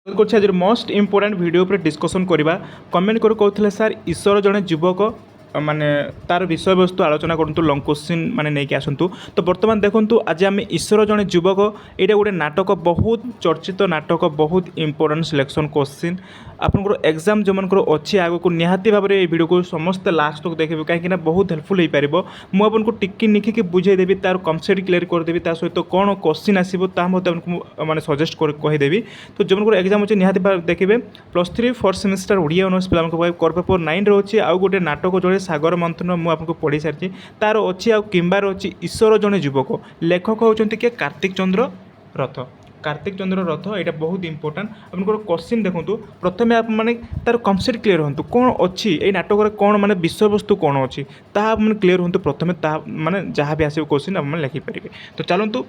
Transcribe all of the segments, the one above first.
করছি আজ most important video উপরে ডিসকসন করা কমেন্ট করে কৌলে স্যার ঈশ্বর জনে যুবক মানে তার বিষয়বস্তু আলোচনা করতু লং কোশ্চিন মানে নেই আসন্তু তো বর্তমান দেখুন আজ আমি ঈশ্বর জনে যুবক এটা গোটে নাটক বহুত চর্চিত নাটক বহুত ইম্পর্টাট সিলেকশন কোশ্চিন আপনার এক্সাম যে অছি আগুক নিহতি ভাবে এই ভিডিও সমস্তে লাস্ট তক দেখবে কী বহুত হেল্পফুল হয়ে পার মু আপনার টিকি নিখিকি বুঝাইদেবি তার কনসেপ্ট ক্লিয়ার করেদেবি তা সহ কোণ কোশ্চিন আসব তা আপনার মানে সজেস্ট করে কহিদেবি তো যে এক্সাম হচ্ছে নিহতি দেখবে +3 4th সেমিস্টার ওড়িয়া অনর্স পিলা কোর পেপর 9 রয়েছে আউ গোটে নাটক যে সাগর মন্থন মু আপনার পড়ি সারি তার অছি কিংবার অছি ঈশ্বর জনে যুবক লেখক হচ্ছেন কি কার্তিক চন্দ্র রথ কার্তিক চন্দ্র রথ এটা বহুত ইম্পর্টাট আপনার কোশ্চিন দেখুন প্রথমে মানে তার কনসেপ্ট ক্লিয়ার হুম কোণ অছি এই নাটকের কোণ মানে বিষয়বস্তু কোণ অছি তাহা মানে ক্লিয়ার হুম প্রথমে তা মানে যা বি আসবে কোশ্চিন আপনার লেখিপারে তো চলতু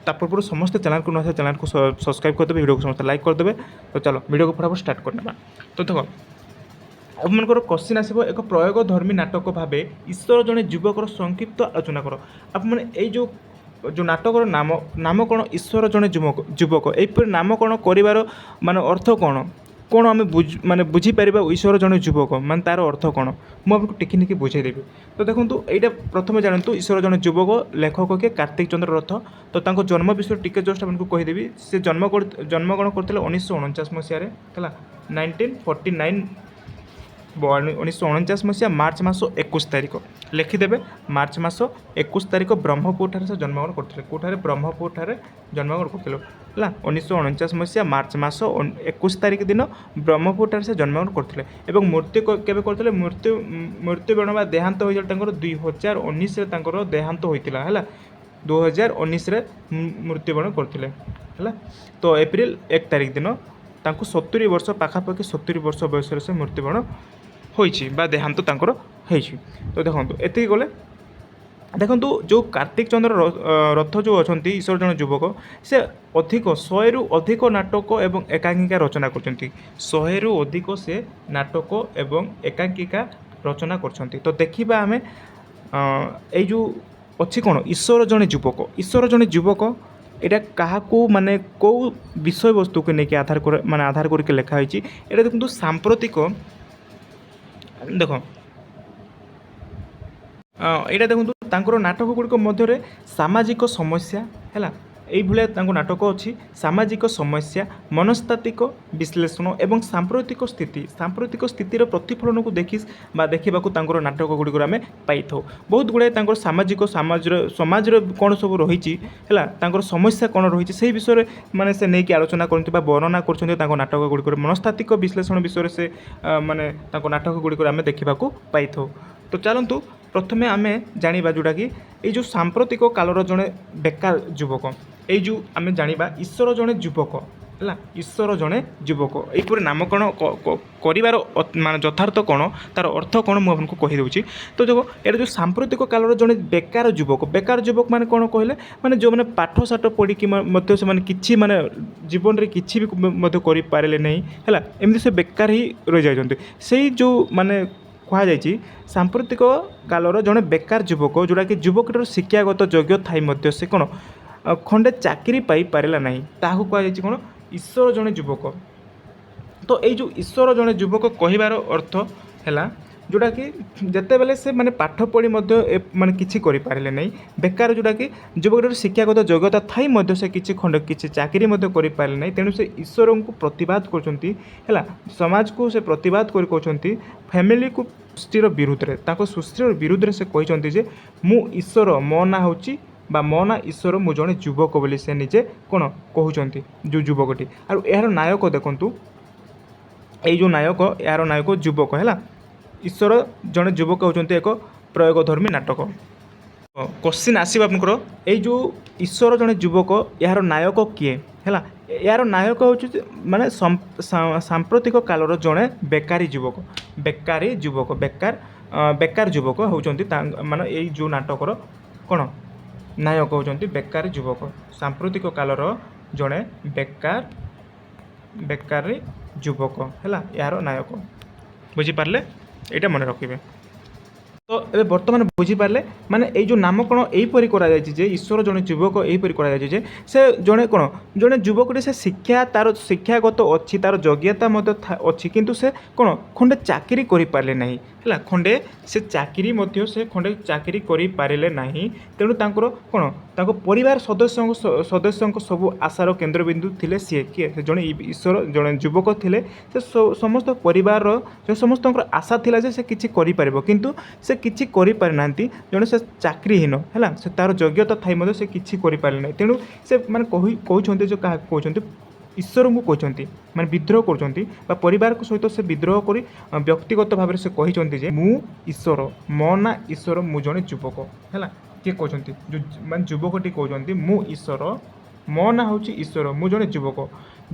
তা পূর্ব সমস্তে চ্যানেলকে নয় চ্যানেলকে সবসক্রাইব করদেবে ভিডিও সমস্ত লাইক করদেবে তো চলো ভিডিও ফটাফট স্টার্ট করে নেবা তো দেখো আপনার কোশ্চিন আসব এক প্রয়োগধর্মী নাটক ভাবে ঈশ্বর জনে যুবকর সংক্ষিপ্ত আলোচনা কর আপনার এই যে নাটকর নামকরণ ঈশ্বর জনে যুবক এইপরি নামকরণ করিবার মানে অর্থ কোণ কোণ আমি মানে বুঝিপার ঈশ্বর জনে যুবক মানে তার অর্থ কোণ মু আপনার টিকি নিকি বুঝাইদেবি তো দেখুন এইটা প্রথমে জাণতু ঈশ্বর জনে যুবক লেখক কে কার্তিক চন্দ্র রথ তো তাঁর জন্ম বিষয়ে টিকে জস্ট আপনার কহিদেবি সে জন্মগ্রহণ করতে 1949 মସିହାରେ ହେଲା 1949 1949 মସିହା ମାର୍ଚ୍ଚ ମାସ 21 ତାରିଖ ଲେଖିଦେବେ ମାର୍ଚ୍ଚ ମାସ 21 ତାରିଖ ବ୍ରହ୍ମପୁରଠାରେ ସେ ଜନ୍ମଗ୍ରହଣ କରିଥିଲେ କେଉଁଠାରେ ବ୍ରହ୍ମପୁରଠାରେ ଜନ୍ମଗ୍ରହଣ କରିଥିଲେ ହେଲା 1949 ମସିହା ମାର୍ଚ୍ଚ ମାସ 21 ତାରିଖ ଦିନ ବ୍ରହ୍ମପୁରଠାରେ ସେ ଜନ୍ମଗ୍ରହଣ କରିଥିଲେ ଏବଂ ମୃତ୍ୟୁ କେବେ କରିଥିଲେ ମୃତ୍ୟୁବରଣ ବା ଦେହାନ୍ତ ହୋଇଥିଲା ତାଙ୍କର 2019ରେ ତାଙ୍କର ଦେହାନ୍ତ ହୋଇଥିଲା ହେଲା 2019ରେ ମୃତ୍ୟୁବରଣ କରିଥିଲେ ହେଲା ତ ଏପ୍ରିଲ 1 ତାରିଖ ଦିନ ତାଙ୍କୁ 70 ବର୍ଷ ପାଖାପାଖି 70 ବର୍ଷ ବୟସରେ ସେ ମୃତ୍ୟୁବରଣ হয়েছি বা দেহান্ত তাঁর হয়েছি তো দেখুন এত গলে দেখুন যে কার্তিক চন্দ্র রথ যে অনেক ঈশ্বর জন যুবক সে অধিক 100রু অধিক নাটক এবং একাঙ্কিকা রচনা করছেন 100রু অধিক সে নাটক এবং একাঙ্কিকা রচনা করছেন তো দেখা আমি এই যে অছি কোণ ঈশ্বর জনে যুবক ঈশ্বর জনে যুবক এটা কাহাকু মানে কেউ বিষয়বস্তুকে নেই আধার করে মানে আধার করিকে লেখা হয়েছে এটা দেখুন সাম্প্রতিক দেখ এইটা দেখুন তাঁর নাটক গুড়িক মধ্যে সামাজিক সমস্যা হল এইভাবে তাঁর নাটক অছি সামাজিক সমস্যা মনস্তাত্ত্বিক বিশ্লেষণ এবং সাম্প্রতিক স্থিতির প্রতিফলনকে দেখি বা দেখা তাঁর নাটক গুড়িক আমি পাইথাও বহুত গুড়াই তাঁর সামাজিক সমাজের কোণ সব রয়েছে হল তাঁর সমস্যা কোণ রয়েছে সেই বিষয়ে মানে সে নেই আলোচনা করতে বা বর্ণনা করছেন তাঁর নাটক গুড়িক মনস্তাত্ত্বিক বিশ্লেষণ বিষয়ে সে মানে তাঁর নাটক গুড়িক আমি দেখা পাইথাও তো চলতু প্রথমে আমি জাঁয়া যেটাকি এই যে সাম্প্রতিক কালর জনে বেকার যুবক এই যে আমি জাঁয়া ঈশ্বর জনে যুবক হল ঈশ্বর জনে যুবক এইপরি নামকরণ করিবার মানে যথার্থ কোণ তার অর্থ কোণ মু আপনার কহিদেছি তো দেখো এটা যে সাম্প্রতিক কালর জনে বেকার যুবক মানে কোণ কহিলে মানে যে পাঠসাঠ পড়িকি সে কিছু মানে জীবনের কিছু বি করে পারে না হল এমনি সে বেকার হি রয়ে যাই সেই যে মানে কুহযাই সাম্প্রতিক কালর জনে বেকার যুবক जोटाकि যুবকটার শিক্ষাগত যোগ্য থাই মধ্যে সে কোণ খণ্ডে চাকরি পাই পারা না তাহলে কুহযাই কোণ ঈশ্বর জনে যুবক তো এই যে ঈশ্বর জনে যুবক কহিবার অর্থ হল जोटाकि যেতবেলে সে মানে পাঠ পড়ি মানে কিছু করে পারে না বেকার जोटाकि যুবকটার শিক্ষাগত যোগ্যতা থাই মধ্যে সে কিছু খণ্ড কিছু চাকরি করে পারে না তেণু সে ঈশ্বর প্রতবাদ করছেন হল সমাজ কু সে প্রতবাদ করে কৌন ফ্যামিলি কু সৃষ্টির বিরুদ্ধে তাঁর সৃষ্টির বিরুদ্ধে সে কইছন্তি যে মু ঈশ্বর মো না হচ্ছে বা মো না ঈশ্বর মু জনে যুবক বলে সে নিজে কোণ কହୁଛନ୍ତି যে যুবকটি আর এর নায়ক দেখুন এই যে নায়ক এর নায়ক যুবক হল ঈশ্বর জনে যুবক হচ্ছেন এক প্রয়োগধর্মী নাটক কোশ্চিন আসব আপনার এই যে ঈশ্বর জনে যুবক এর নায়ক কিଏ হল এর নায়ক হচ্ছে মানে সাম্প্রতিক কালর জনে বেকারী যুবক বেকার যুবক হচ্ছেন মানে এই যে নাটকর কোণ নায়ক হচ্ছেন বেকারী যুবক সাম্প্রতিক কালর জনে বেকারী যুবক হল এর নায়ক বুঝিপারে এটা মনে রাখবে। তো ଏବେ ବର୍ତ୍ତମାନ ବୁଝିପାରିଲେ ମାନେ ଏଇ ଯେଉଁ ନାମକରଣ ଏହିପରି କରାଯାଇଛି ଯେ ଈଶ୍ୱର ଜଣେ ଯୁବକ ଏହିପରି କରାଯାଇଛି ଯେ ସେ ଜଣେ କ'ଣ ଜଣେ ଯୁବକଟି ସେ ଶିକ୍ଷା ତାର ଶିକ୍ଷାଗତ ଅଛି ତାର ଯୋଗ୍ୟତା ମଧ୍ୟ ଅଛି କିନ୍ତୁ ସେ କ'ଣ ଖଣ୍ଡେ ଚାକିରି କରିପାରିଲେ ନାହିଁ ହେଲା ଖଣ୍ଡେ ସେ ଚାକିରି ମଧ୍ୟ ସେ ଖଣ୍ଡେ ଚାକିରି କରିପାରିଲେ ନାହିଁ ତେଣୁ ତାଙ୍କର କ'ଣ ତାଙ୍କ ପରିବାର ସଦସ୍ୟଙ୍କ ସବୁ ଆଶାର କେନ୍ଦ୍ରବିନ୍ଦୁ ଥିଲେ ସିଏ କିଏ ସେ ଜଣେ ଈଶ୍ୱର ଜଣେ ଯୁବକ ଥିଲେ ସେ ସମସ୍ତ ପରିବାରର ସମସ୍ତଙ୍କର ଆଶା ଥିଲା ଯେ ସେ କିଛି କରିପାରିବ କିନ୍ତୁ ସେ କିଛି କରିପାରିନାହାନ୍ତି ଜଣେ ସେ ଚାକିରିହୀନ ହେଲା ସେ ତା'ର ଯୋଗ୍ୟତା ଥାଇ ମଧ୍ୟ ସେ କିଛି କରିପାରିଲେ ନାହିଁ ତେଣୁ ସେ ମାନେ କହୁଛନ୍ତି ଯେ କାହାକୁ କହୁଛନ୍ତି ଈଶ୍ୱରଙ୍କୁ କହୁଛନ୍ତି ମାନେ ବିଦ୍ରୋହ କରୁଛନ୍ତି ବା ପରିବାରଙ୍କ ସହିତ ସେ ବିଦ୍ରୋହ କରି ବ୍ୟକ୍ତିଗତ ଭାବରେ ସେ କହିଛନ୍ତି ଯେ ମୁଁ ଈଶ୍ୱର ମୋ ନାଁ ଈଶ୍ୱର ମୁଁ ଜଣେ ଯୁବକ ହେଲା କିଏ କହୁଛନ୍ତି ମାନେ ଯୁବକଟି କହୁଛନ୍ତି ମୁଁ ଈଶ୍ୱର ମୋ ନାଁ ହେଉଛି ଈଶ୍ୱର ମୁଁ ଜଣେ ଯୁବକ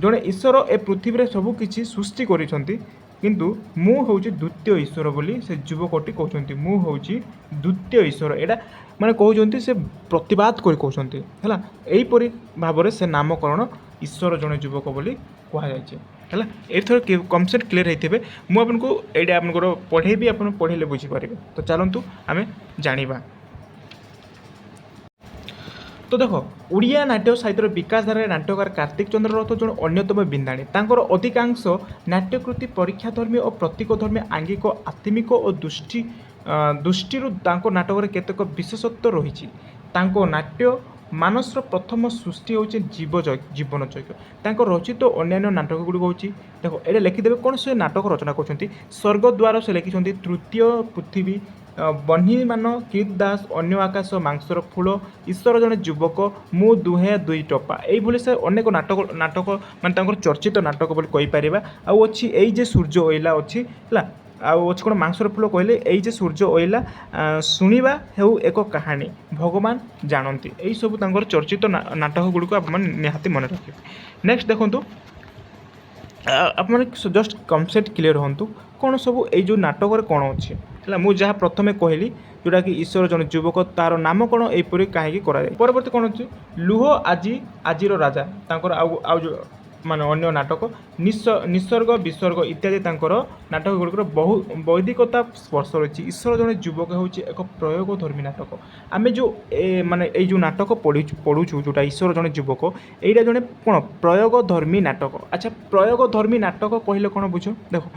ଜଣେ ଈଶ୍ୱର ଏ ପୃଥିବୀରେ ସବୁ କିଛି ସୃଷ୍ଟି କରିଛନ୍ତି କିନ୍ତୁ ମୁଁ ହେଉଛି ଦ୍ୱିତୀୟ ଈଶ୍ୱର ବୋଲି ସେ ଯୁବକଟି କହୁଛନ୍ତି ମୁଁ ହେଉଛି ଦ୍ୱିତୀୟ ଈଶ୍ୱର ଏଇଟା ମାନେ କହୁଛନ୍ତି ସେ ପ୍ରତିବାଦ କରି କହୁଛନ୍ତି ହେଲା ଏହିପରି ଭାବରେ ସେ ନାମକରଣ ଈଶ୍ୱର ଜଣେ ଯୁବକ ବୋଲି କୁହାଯାଇଛି ହେଲା ଏଥର କନସେପ୍ଟ କ୍ଲିୟର ହେଇଥିବେ ମୁଁ ଆପଣଙ୍କୁ ଏଇଟା ଆପଣଙ୍କର ପଢ଼େଇବି ଆପଣ ପଢ଼େଇଲେ ବୁଝିପାରିବେ ତ ଚାଲନ୍ତୁ ଆମେ ଜାଣିବା तो देख ओडिया नाट्य साहित्यर विकास धारा नाट्यकार कार्तिक चंद्र रथ जन अन्यतम बिंदाणी तांकर अधिकांश नाट्यकृति परीक्षाधर्मी और प्रतीकधर्मी आंगिक आत्मिक और दृष्टि नाटक केतक विशेषत्व रही नाट्य मानसर प्रथम सृष्टि होची जीवन यज्ञ रचित अन्य नाटक गुड़िक हूँ देख ये लिखिदेवे कौन से नाटक रचना कर स्वर्गद्वार से लिखिं तृतीय पृथ्वी बन्ही मान कित दास अन्य आकाश मांसर फूल ईश्वर जड़े युवक मु दुहे दुई टपा ये से अनेक नाटक नाटक मानते चर्चित नाटक बोलीपर आछि ये सूर्य ओइला अच्छी है आछि कौन मांसर फूल कहले ये सूर्य ओइला शुणा हेउ एक कहानी भगवान जानती यही सब चर्चित नाटक गुड़िक आप निहाती मन रखिए नेक्स्ट देखो आप जस्ट कनसेप्ट क्लियर हूँ कौन सब ये नाटक कौन अच्छे है मुझे जहाँ प्रथम कहली जोटा कि ईश्वर जन युवक तार नामकरण यहपरी कहीं परवर्ती कौन अच्छे लुह आजिर राजा तांकर आउ माने अन्य नाटक निसर्ग विसर्ग इत्यादि नाटक गुड़िक बहु वैदिकता स्पर्श रही ईश्वर जन युवक हूँ एक प्रयोगधर्मी नाटक आम जो माने जो नाटक पढ़ुचु जोटा ईश्वर जन युवक यहाँ जड़े कौन प्रयोगधर्मी नाटक अच्छा प्रयोगधर्मी नाटक कहले कौन बुझ देख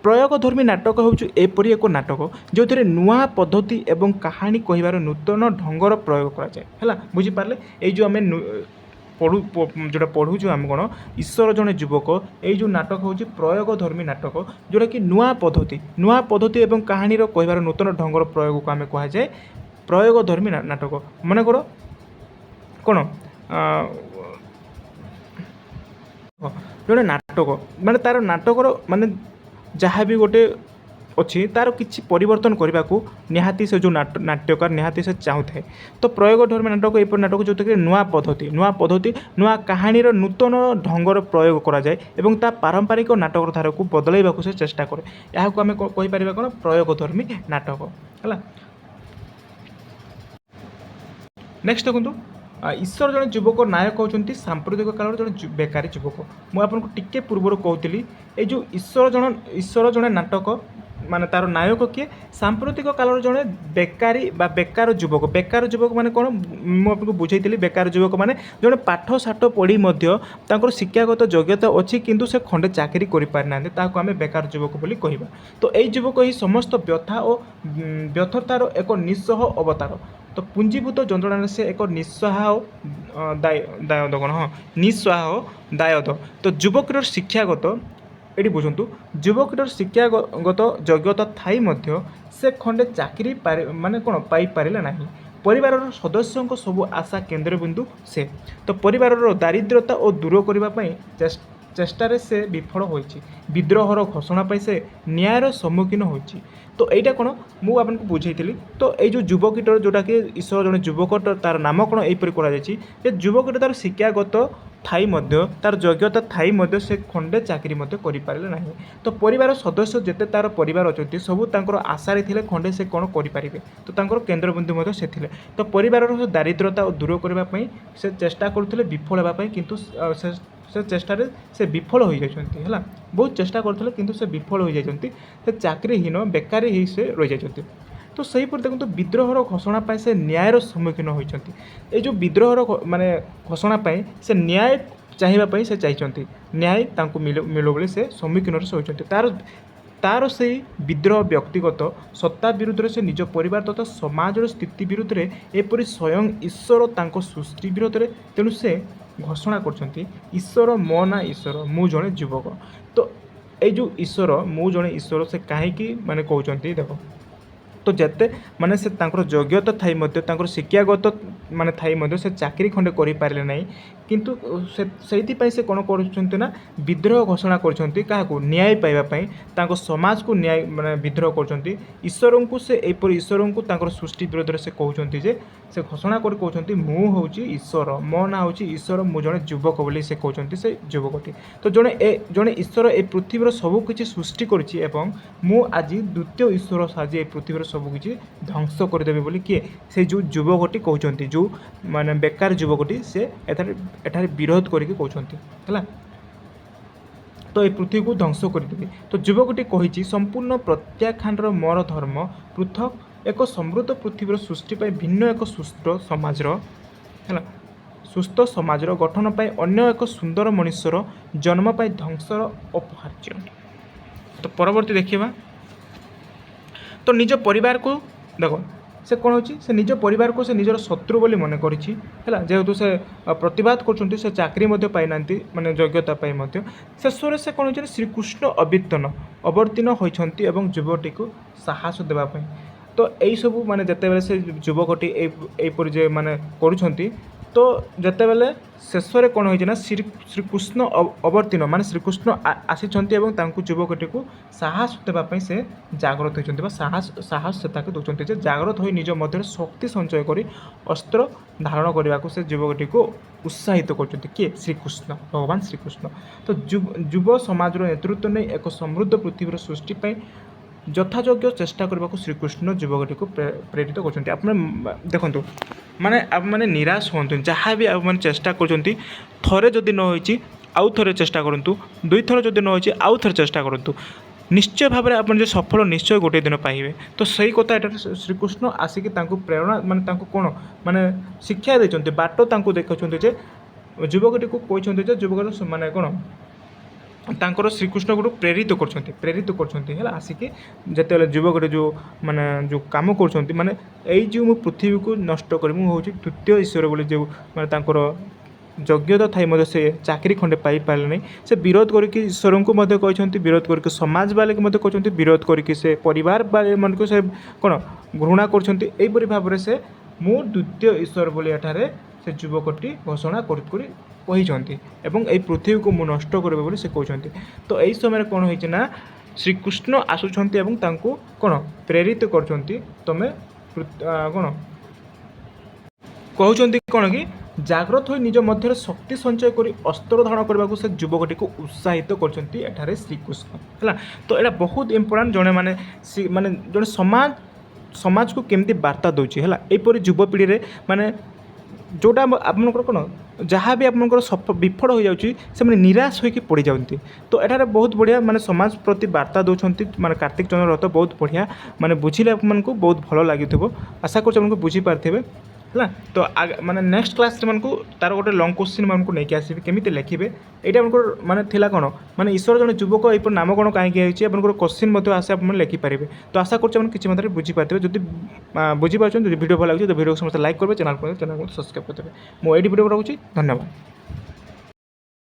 प्रयोगधर्मी नाटक हूँ एपरी एक नाटक जो थे नुआ पद्धति एवं कहानी कहबार नूतन ढंगर प्रयोग कराए बुझीपारे ये जो आम जोटा पढ़ुचु आम कौन ईश्वर जड़े युवक ये जो नाटक हूँ प्रयोगधर्मी नाटक जोटा कि नुआ पद्धति एवं कहानी कहबार नूतन ढंगर प्रयोग को आम कहुए प्रयोगधर्मी नाटक मन कर कौन जोड़े नाटक माने तार नाटकर माने जहाँ भी गोटे अच्छी तार किसी परिवर्तन करने को निहाती से जो नाट्यकार निहाती से चाहूए तो प्रयोगधर्मी नाटक ये नाटक जो कि नुआ पद्धति नुआ कहानी नूतन ढंगर प्रयोग कराए एवं ता पारंपरिक नाटक धारा को बदलैवा से चेष्टा करे यहाँ आम कहीपर कौन प्रयोगधर्मी नाटक है नेक्स्ट देखो ईश्वर जन युवक नायक होती सांप्रतिक काल जन बेकारी युवक मुझे टिके पूर्व कहती ये जो ईश्वर जन नाटक माने तार नायक किए सांप्रतिक काल जड़े बेकारी बेकार युवक माने कौन मुझे बुझे बेकार युवक माने जड़े पाठ साठ पढ़ी शिक्षागत योग्यता अच्छी किंतु से खंडे चाकरी करें आम बेकार युवक बोली कहवा तो यही युवक ही समस्त व्यथा और व्यर्थतार एक निस्सह अवतार तो पुंजीभूत जंत्रणा से एक निस्सहाय दायद कौन हाँ निस्सहाय दायद तो युवकर शिक्षागत ये बुझु युवकर शिक्षागत योग्यता थाई से खंडे चाकरी माने कौन पाई पारिला नहीं परिवार सदस्यों सब आशा केन्द्रबिंदु से तो परिवार दारिद्रता और दूर करने चेष्टार से विफल होइछि विद्रोहर घोषणा पाई से न्यायर सम्मुखीन होइछि तो यहाँ कौन मुझे बुझेली तो ये युवकटर जोटा कि ईश्वर जन युवक तार नामकरण यहपरी कर युवक तार शिक्षागत थाई तार योग्यता थाई से खंडे चाकरी करें ना तो परिवार सदस्य जिते तार परिवार अच्छा सब आशारे थे खंडे से कौन करें तो केन्द्रबिंदु से थे तो परिवार दारिद्रता और दूर करने से चेष्टा करुले विफल होगापी किंतु से चेष्टार से विफल हो जाती है बहुत चेष्टा करते किंतु से विफल हो जाती से चाकरीहीन बेकारी ही से रही जाती तो सहीपर देखो विद्रोहर घोषणा पाई से न्यायर सम्मुखीन होती ये जो विद्रोहर माने घोषणा पाई से न्याय चाहिए से चाहिए न्याय मिलो बोली से सम्मुखीन होती तार से विद्रोह व्यक्तिगत सत्ता विरुद्ध से निज परिवार तथा समाज स्थिति विरुद्ध में एपरी स्वयं ईश्वर तांको सृष्टि विरोध में तेणु से घोषणा कर ईश्वर मो ना ईश्वर मु जड़े युवक तो ये जो ईश्वर मु जड़े ईश्वर से कहीं माने कहते देख तो जिते माने से योग्यता थाई मध्य शिक्षागत माने थाई मध्य से चाकरी खंडे करि पारले नहीं किंतु से कौन कर विद्रोह घोषणा कर न्याय पाइबा समाज को न्याय माने विद्रोह कर ईश्वर को से एपर ईश्वर को सृष्टि विरोध में से कहते जे से घोषणा कर कहते मु हूँ ईश्वर मो ना हूँ ईश्वर मु जड़े युवक बोली से कहते से युवकटी तो जड़े ईश्वर ए पृथ्वीर सबकि सृष्टि कर मु आज द्वितीय ईश्वर साजे पृथ्वीर सबकि ध्वंस करदेवी बोली किए से जो युवकटी कहते जो माने बेकार युवकटी से एठारे विरोध करके कहते है तो ये पृथ्वी को ध्वंस करदेवी तो युवकटी कही संपूर्ण प्रत्याख्यान मोर धर्म पृथक एक समृद्ध पृथ्वीर सृष्टि भिन्न एक सुस्थ समाज है सुस्थ समाज गठन पर अन्य एक सुंदर मनुष्यर जन्म पर ध्वंसर अपहार्य तो परवर्ती देखिए तो निज परिवार को देख से कौन हो से निज परिवार को से निजर शत्रु बोली मन कर जेहेतु से प्रतिवाद कर चाकरी पाई माने योग्यता पाई शेष से कौन हो श्रीकृष्ण अवर्तीन होती युवटी को साहस देवाई तो यही सब माने जिते से युवकटी यहपर जे माने करुँच तो जिते बेले शेष में कौन होना श्रीकृष्ण अवर्तीन माने श्रीकृष्ण आसी युवकटी को साहस देवाई से जागृत होती साहस से दौरान जागृत हो निज मध्य शक्ति संचय कर अस्त्र धारण करने को से युवकटी को उत्साहित कर किए श्रीकृष्ण भगवान श्रीकृष्ण तो युव समाज नेतृत्व नहीं एक समृद्ध पृथ्वीर सृष्टि यथायोग्य चेष्टा करने को श्रीकृष्ण युवकटी को प्रेरित कर देखु माने आप माने निराश हूँ जहाँ भी आप मैंने चेष्टा कर थे जदि न हो आउ थे चेष्टा करूँ दुई थर जदि न हो आउ थे चेष्टा करूँ निश्चय भाव में आप सफल निश्चय गोटे दिन पाइबे तो सही कथा ये श्रीकृष्ण आसिक प्रेरणा माने कौन माने शिक्षा देते बाट देखते युवकटी को कहते युवक माने कौन तांकर श्रीकृष्ण को प्रेरित कर आसिक जिते युवक जो माने जो काम कर माने यही जो मु पृथ्वी को नष्ट कर द्वितीय ईश्वर बोली जो माने तांकर योग्यता थाई से चाकरी खंडे पाई पारे नहीं से विरोध करके ईश्वर को कहते विरोध करके समाज वाले को कहते विरोध करके से परिवार वाले मन को से कौन घृणा करपरी भाव से मु द्वितीय ईश्वर बोली एठारे से युवकटी घोषणा कहते एवं यही पृथ्वी को मु नष्ट करेंगे बोली से कहते तो यही समय कौन होना श्रीकृष्ण आसुंच कौन प्रेरित कर तुम कौन कहते कौन कि जागृत हो निज मध्य शक्ति संचय कर अस्त्र धारण करने को से युवकटी को उत्साहित कर श्रीकृष्ण है तो यहाँ बहुत इम्पोर्टाट जड़े माने माने जड़े समाज को केमती वार्ता दूसरी है यहपरी युवपीढ़ी में माने जोटा आपंकर कौन जहाँ भी आपंकर विफल हो जाऊँगी से निराश होकर पड़ जाती तो यहाँ बहुत बढ़िया माने समाज प्रति वार्ता दौरान माने कार्तिक चंद्र रथ बहुत बढ़िया माने बुझिले आपको बहुत भल लगे आशा कर बुझी पारे है तो माने नेक्स्ट क्लास मन को तार गोटे लंग क्वेश्चन मन को लेकिन आसबि केमी लिखे यहाँ माने थिला कौन माने ईश्वर जन युवक यह नाम कौन कहीं क्वेश्चन आसे आप लिखिपारे तो आशा कर किसी मात्रा बुझीपारे जब बुझीपार वीडियो भल लगे तो वीडियो समस्त लाइक करेंगे चैनल को सब्सक्राइब करते मुझे वीडियो रखुच्छी धन्यवाद।